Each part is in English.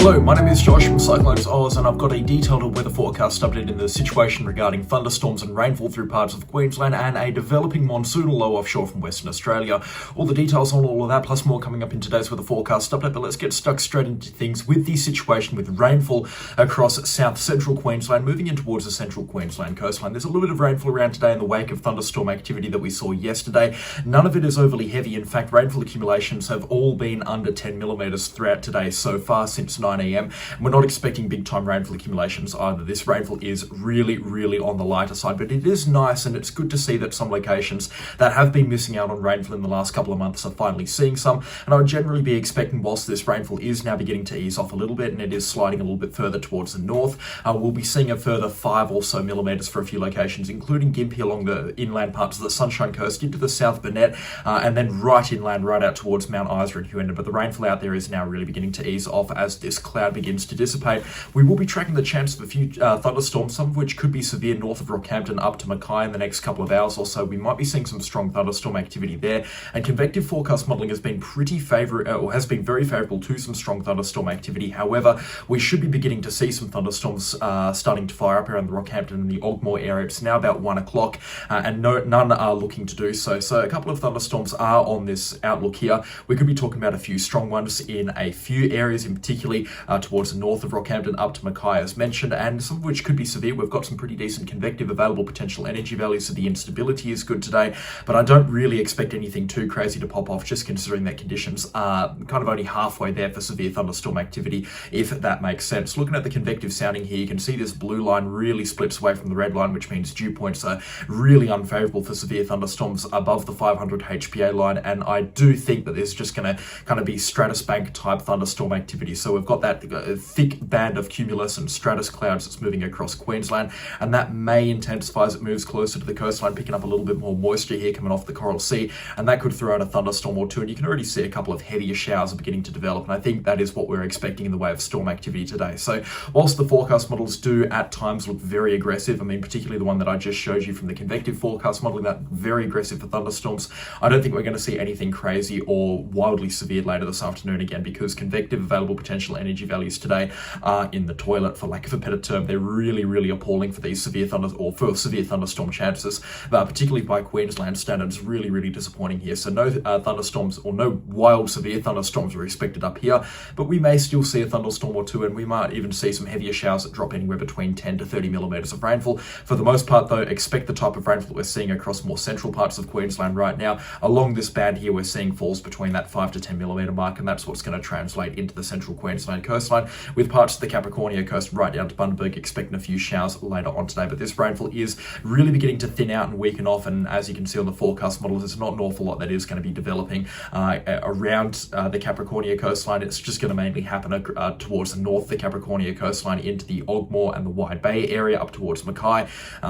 Hello, my name is Josh from Cyclones Oz, and I've got a detailed weather forecast update in the situation regarding thunderstorms and rainfall through parts of Queensland and a developing monsoonal low offshore from Western Australia. All the details on all of that, plus more coming up in today's weather forecast update, but let's get stuck straight into things with the situation with rainfall across south central Queensland, moving in towards the central Queensland coastline. There's a little bit of rainfall around today in the wake of thunderstorm activity that we saw yesterday. None of it is overly heavy. In fact, rainfall accumulations have all been under 10 millimetres throughout today so far since 9 a.m. And we're not expecting big time rainfall accumulations either. This rainfall is really on the lighter side, but it is nice and it's good to see that some locations that have been missing out on rainfall in the last couple of months are finally seeing some. And I would generally be expecting, whilst this rainfall is now beginning to ease off a little bit and it is sliding a little bit further towards the north, we'll be seeing a further 5 or so millimetres for a few locations, including Gympie along the inland parts of the Sunshine Coast into the South Burnett, and then right inland, right out towards Mount Isa and Huonda. But the rainfall out there is now really beginning to ease off as this cloud begins to dissipate. We will be tracking the chance of a few thunderstorms, some of which could be severe north of Rockhampton up to Mackay in the next couple of hours or so. We might be seeing some strong thunderstorm activity there, and convective forecast modelling has been has been very favourable to some strong thunderstorm activity. However, we should be beginning to see some thunderstorms starting to fire up around the Rockhampton and the Ogmore area. It's now about 1 o'clock, and none are looking to do so. So a couple of thunderstorms are on this outlook here. We could be talking about a few strong ones in a few areas, in particularly towards the north of Rockhampton up to Mackay as mentioned, and some of which could be severe. We've got some pretty decent convective available potential energy values, so the instability is good today, but I don't really expect anything too crazy to pop off, just considering that conditions are kind of only halfway there for severe thunderstorm activity, if that makes sense. Looking at the convective sounding here, you can see this blue line really splits away from the red line, which means dew points are really unfavourable for severe thunderstorms above the 500 HPA line, and I do think that there's just going to kind of be stratus bank type thunderstorm activity. So we've got that thick band of cumulus and stratus clouds that's moving across Queensland, and that may intensify as it moves closer to the coastline, picking up a little bit more moisture here coming off the Coral Sea, and that could throw out a thunderstorm or two, and you can already see a couple of heavier showers are beginning to develop, and I think that is what we're expecting in the way of storm activity today. So whilst the forecast models do at times look very aggressive, I mean particularly the one that I just showed you from the convective forecast modeling, that very aggressive for thunderstorms, I don't think we're going to see anything crazy or wildly severe later this afternoon again, because convective available potential energy values today are in the toilet, for lack of a better term. They're really appalling for these severe thunderstorm chances, particularly by Queensland standards. Really disappointing here. So no thunderstorms or no wild severe thunderstorms are expected up here, but we may still see a thunderstorm or two, and we might even see some heavier showers that drop anywhere between 10 to 30 millimetres of rainfall. For the most part though, expect the type of rainfall that we're seeing across more central parts of Queensland right now. Along this band here, we're seeing falls between that 5 to 10 millimetre mark, and that's what's going to translate into the central Queensland coastline, with parts of the Capricornia coast right down to Bundaberg expecting a few showers later on today. But this rainfall is really beginning to thin out and weaken off, and as you can see on the forecast models, there's not an awful lot that is going to be developing around the Capricornia coastline. It's just going to mainly happen towards the north of the Capricornia coastline into the Ogmore and the Wide Bay area up towards Mackay.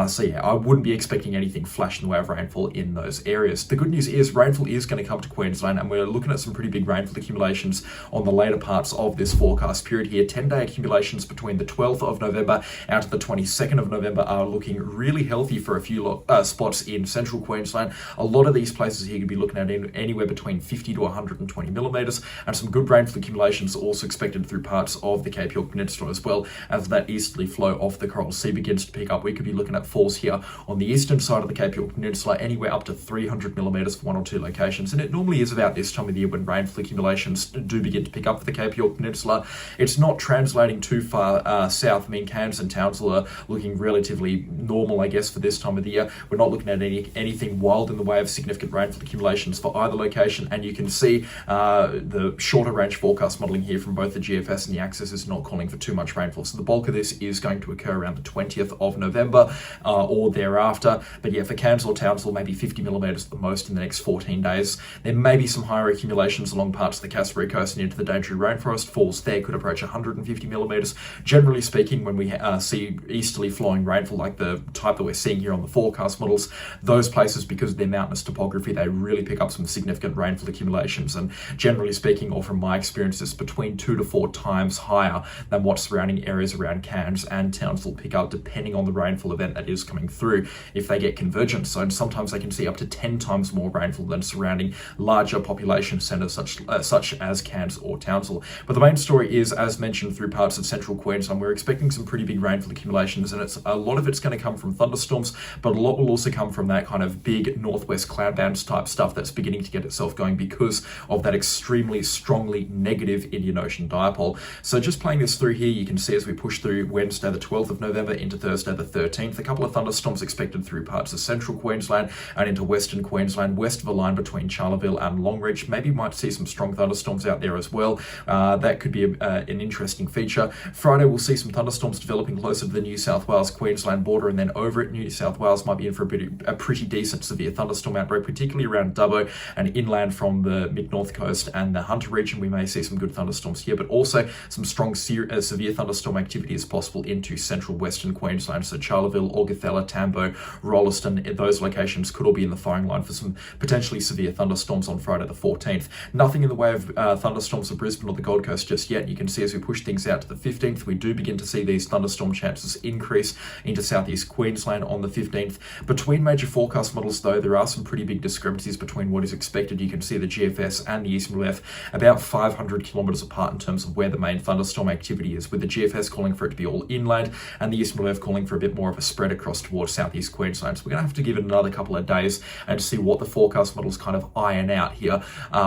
So yeah, I wouldn't be expecting anything flash in the way of rainfall in those areas. The good news is rainfall is going to come to Queensland, and we're looking at some pretty big rainfall accumulations on the later parts of this forecast period here. 10-day accumulations between the 12th of November out to the 22nd of November are looking really healthy for a few spots in central Queensland. A lot of these places here could be looking at anywhere between 50 to 120 millimetres, and some good rainfall accumulations are also expected through parts of the Cape York Peninsula as well. As that easterly flow off the Coral Sea begins to pick up, we could be looking at falls here on the eastern side of the Cape York Peninsula, anywhere up to 300 millimetres for one or two locations. And it normally is about this time of the year when rainfall accumulations do begin to pick up for the Cape York Peninsula. It's not translating too far south. I mean, Cairns and Townsville are looking relatively normal, I guess, for this time of the year. We're not looking at anything wild in the way of significant rainfall accumulations for either location, and you can see the shorter range forecast modelling here from both the GFS and the Axis is not calling for too much rainfall. So the bulk of this is going to occur around the 20th of November or thereafter. But yeah, for Cairns or Townsville, maybe 50 millimetres at the most in the next 14 days. There may be some higher accumulations along parts of the Cassowary Coast and into the Daintree Rainforest. Falls there could approach 150 millimetres. Generally speaking, when we see easterly flowing rainfall like the type that we're seeing here on the forecast models, those places, because of their mountainous topography, they really pick up some significant rainfall accumulations, and generally speaking, or from my experience, it's between 2 to 4 times higher than what surrounding areas around Cairns and Townsville pick up, depending on the rainfall event that is coming through. If they get convergence zones, sometimes they can see up to 10 times more rainfall than surrounding larger population centres such as Cairns or Townsville. But the main story story is, as mentioned, through parts of central Queensland, we're expecting some pretty big rainfall accumulations, and a lot of it's going to come from thunderstorms, but a lot will also come from that kind of big northwest cloud bands type stuff that's beginning to get itself going because of that extremely strongly negative Indian Ocean dipole. So just playing this through here, you can see as we push through Wednesday the 12th of November into Thursday the 13th, a couple of thunderstorms expected through parts of central Queensland and into western Queensland, west of a line between Charleville and Longreach. Maybe you might see some strong thunderstorms out there as well. That could be an interesting feature. Friday, we'll see some thunderstorms developing closer to the New South Wales-Queensland border, and then over at New South Wales might be in for a pretty decent severe thunderstorm outbreak, particularly around Dubbo and inland from the mid-north coast and the Hunter region. We may see some good thunderstorms here, but also some strong severe thunderstorm activity is possible into central western Queensland. So Charleville, Augathella, Tambo, Rolleston, those locations could all be in the firing line for some potentially severe thunderstorms on Friday the 14th. Nothing in the way of thunderstorms for Brisbane or the Gold Coast just yet. You can see as we push things out to the 15th, we do begin to see these thunderstorm chances increase into southeast Queensland on the 15th. Between major forecast models, though, there are some pretty big discrepancies between what is expected. You can see the GFS and the ECMWF about 500 kilometres apart in terms of where the main thunderstorm activity is, with the GFS calling for it to be all inland and the ECMWF calling for a bit more of a spread across towards southeast Queensland. So we're going to have to give it another couple of days and see what the forecast models kind of iron out here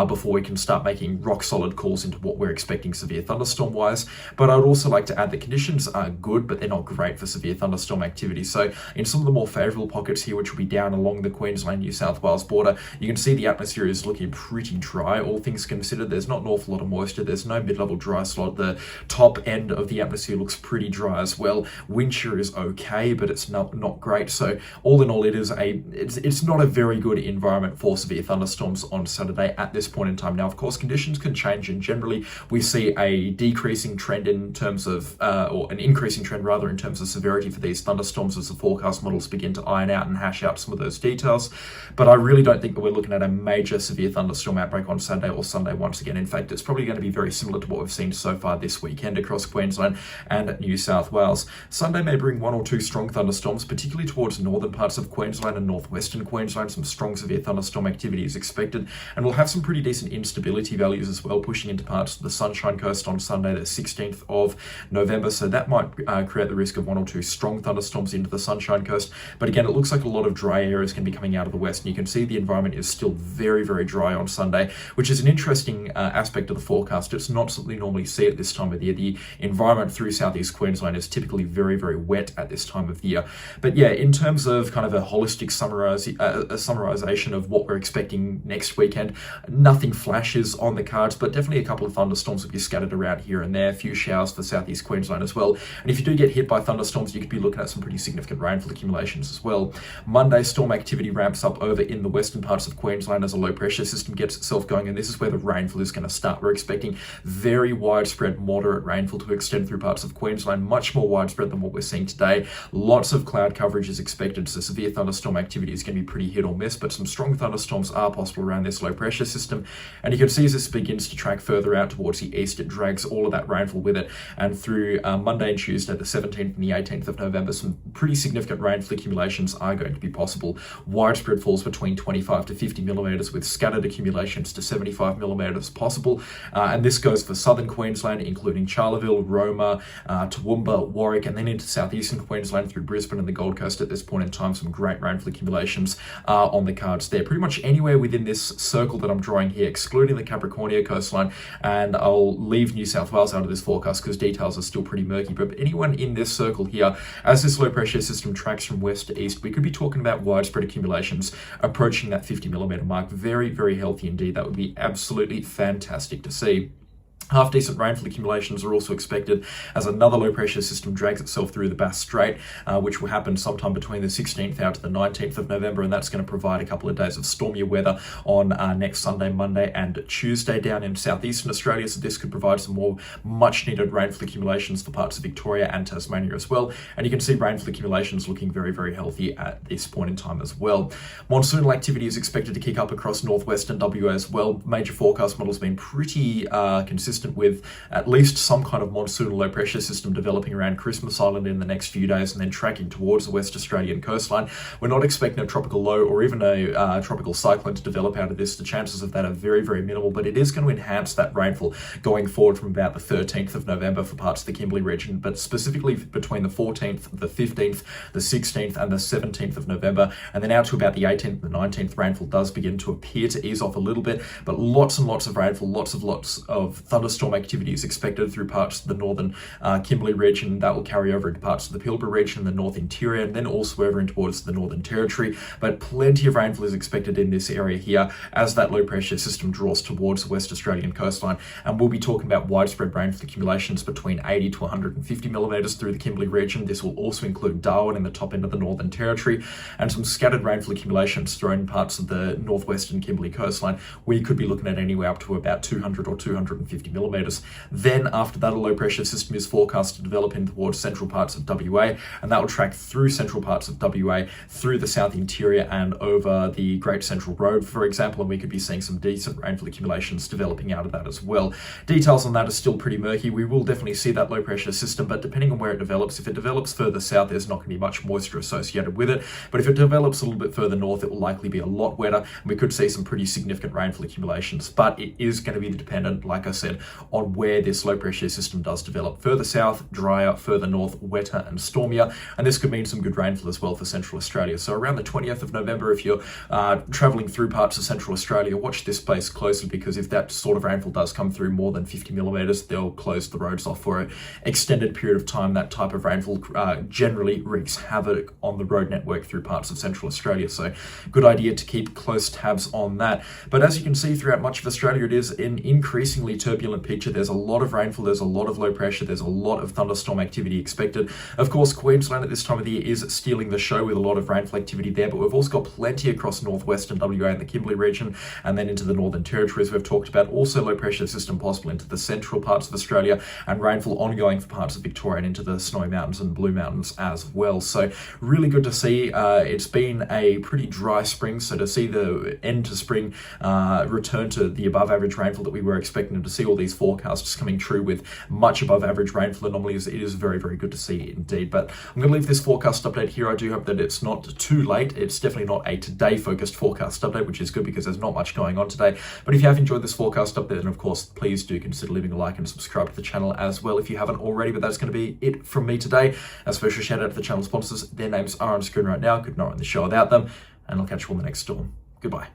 before we can start making rock solid calls into what we're expecting severe thunderstorm wise. But I'd also like to add the conditions are good, but they're not great for severe thunderstorm activity. So in some of the more favourable pockets here, which will be down along the Queensland-New South Wales border, you can see the atmosphere is looking pretty dry, all things considered. There's not an awful lot of moisture. There's no mid-level dry slot. The top end of the atmosphere looks pretty dry as well. Wind shear is okay, but it's not great. So all in all, it's not a very good environment for severe thunderstorms on Saturday at this point in time. Now, of course, conditions can change, and generally we see a decreasing trend in terms of, or an increasing trend rather, in terms of severity for these thunderstorms as the forecast models begin to iron out and hash out some of those details. But I really don't think that we're looking at a major severe thunderstorm outbreak on Saturday or Sunday once again. In fact, it's probably going to be very similar to what we've seen so far this weekend across Queensland and New South Wales. Sunday may bring one or two strong thunderstorms, particularly towards northern parts of Queensland and northwestern Queensland. Some strong severe thunderstorm activity is expected, and we'll have some pretty decent instability values as well, pushing into parts of the Sunshine Coast on Sunday the 16th of November. So that might create the risk of one or two strong thunderstorms into the Sunshine Coast. But again, it looks like a lot of dry areas can be coming out of the west, and you can see the environment is still very, very dry on Sunday, which is an interesting aspect of the forecast. It's not something we normally see at this time of the year. The environment through southeast Queensland is typically very, very wet at this time of the year. But yeah, in terms of kind of a holistic summarization of what we're expecting next weekend, nothing flashes on the cards, but definitely a couple of thunderstorms will be scattered around here and there, a few showers for southeast Queensland as well. And if you do get hit by thunderstorms, you could be looking at some pretty significant rainfall accumulations as well. Monday, storm activity ramps up over in the western parts of Queensland as a low pressure system gets itself going, and this is where the rainfall is going to start. We're expecting very widespread moderate rainfall to extend through parts of Queensland, much more widespread than what we're seeing today. Lots of cloud coverage is expected, so severe thunderstorm activity is going to be pretty hit or miss, but some strong thunderstorms are possible around this low pressure system. And you can see as this begins to track further out towards the east, it drags all of that rainfall with it. And through Monday and Tuesday, the 17th and the 18th of November, some pretty significant rainfall accumulations are going to be possible. Widespread falls between 25 to 50 millimetres, with scattered accumulations to 75 millimetres possible. And this goes for southern Queensland, including Charleville, Roma, Toowoomba, Warwick, and then into southeastern Queensland through Brisbane and the Gold Coast at this point in time. Some great rainfall accumulations are on the cards there. Pretty much anywhere within this circle that I'm drawing here, excluding the Capricornia coastline, and I'll leave New South Wales out of this forecast because details are still pretty murky, but anyone in this circle here, as this low pressure system tracks from west to east, we could be talking about widespread accumulations approaching that 50 millimetre mark. Very, very healthy indeed. That would be absolutely fantastic to see. Half-decent rainfall accumulations are also expected as another low-pressure system drags itself through the Bass Strait, which will happen sometime between the 16th out to the 19th of November, and that's going to provide a couple of days of stormier weather on next Sunday, Monday, and Tuesday down in southeastern Australia, so this could provide some more much-needed rainfall accumulations for parts of Victoria and Tasmania as well, and you can see rainfall accumulations looking very, very healthy at this point in time as well. Monsoonal activity is expected to kick up across northwestern WA as well. Major forecast models have been pretty consistent consistent with at least some kind of monsoonal low pressure system developing around Christmas Island in the next few days and then tracking towards the West Australian coastline. We're not expecting a tropical low or even a tropical cyclone to develop out of this. The chances of that are very, very minimal, but it is going to enhance that rainfall going forward from about the 13th of November for parts of the Kimberley region, but specifically between the 14th, the 15th, the 16th and the 17th of November, and then out to about the 18th and the 19th, rainfall does begin to appear to ease off a little bit, but lots and lots of rainfall, lots of thunderstorm activity is expected through parts of the northern Kimberley region. That will carry over into parts of the Pilbara region, the North Interior, and then also over in towards the Northern Territory. But plenty of rainfall is expected in this area here as that low pressure system draws towards the West Australian coastline, and we'll be talking about widespread rainfall accumulations between 80 to 150 millimetres through the Kimberley region. This will also include Darwin in the top end of the Northern Territory, and some scattered rainfall accumulations thrown in parts of the northwestern Kimberley coastline, where you could be looking at anywhere up to about 200 or 250 millimetres. Then after that, a low pressure system is forecast to develop in towards central parts of WA, and that will track through central parts of WA, through the South Interior and over the Great Central Road, for example, and we could be seeing some decent rainfall accumulations developing out of that as well. Details on that are still pretty murky. We will definitely see that low pressure system, but depending on where it develops, if it develops further south, there's not going to be much moisture associated with it, but if it develops a little bit further north, it will likely be a lot wetter, and we could see some pretty significant rainfall accumulations, but it is going to be dependent, like I said, on where this low pressure system does develop. Further south, drier; further north, wetter and stormier, and this could mean some good rainfall as well for Central Australia. So around the 20th of November, if you're travelling through parts of Central Australia, watch this space closely, because if that sort of rainfall does come through more than 50 millimetres, they'll close the roads off for an extended period of time. That type of rainfall generally wreaks havoc on the road network through parts of Central Australia, so good idea to keep close tabs on that. But as you can see throughout much of Australia, it is an increasingly turbulent picture. There's a lot of rainfall, there's a lot of low pressure, there's a lot of thunderstorm activity expected. Of course, Queensland at this time of the year is stealing the show with a lot of rainfall activity there, but we've also got plenty across northwestern WA and the Kimberley region, and then into the Northern Territory, as we've talked about. Also low pressure system possible into the central parts of Australia, and rainfall ongoing for parts of Victoria and into the Snowy Mountains and Blue Mountains as well. So really good to see. It's been a pretty dry spring, so to see the end to spring return to the above average rainfall that we were expecting, to see all these forecasts coming true with much above average rainfall anomalies, it is very, very good to see indeed. But I'm going to leave this forecast update here. I do hope that it's not too late. It's definitely not a today focused forecast update, which is good because there's not much going on today. But if you have enjoyed this forecast update, then of course please do consider leaving a like and subscribe to the channel as well if you haven't already. But that's going to be it from me today. A special shout out to the channel sponsors. Their names are on screen right now. Could not run the show without them, and I'll catch you on the next storm. Goodbye.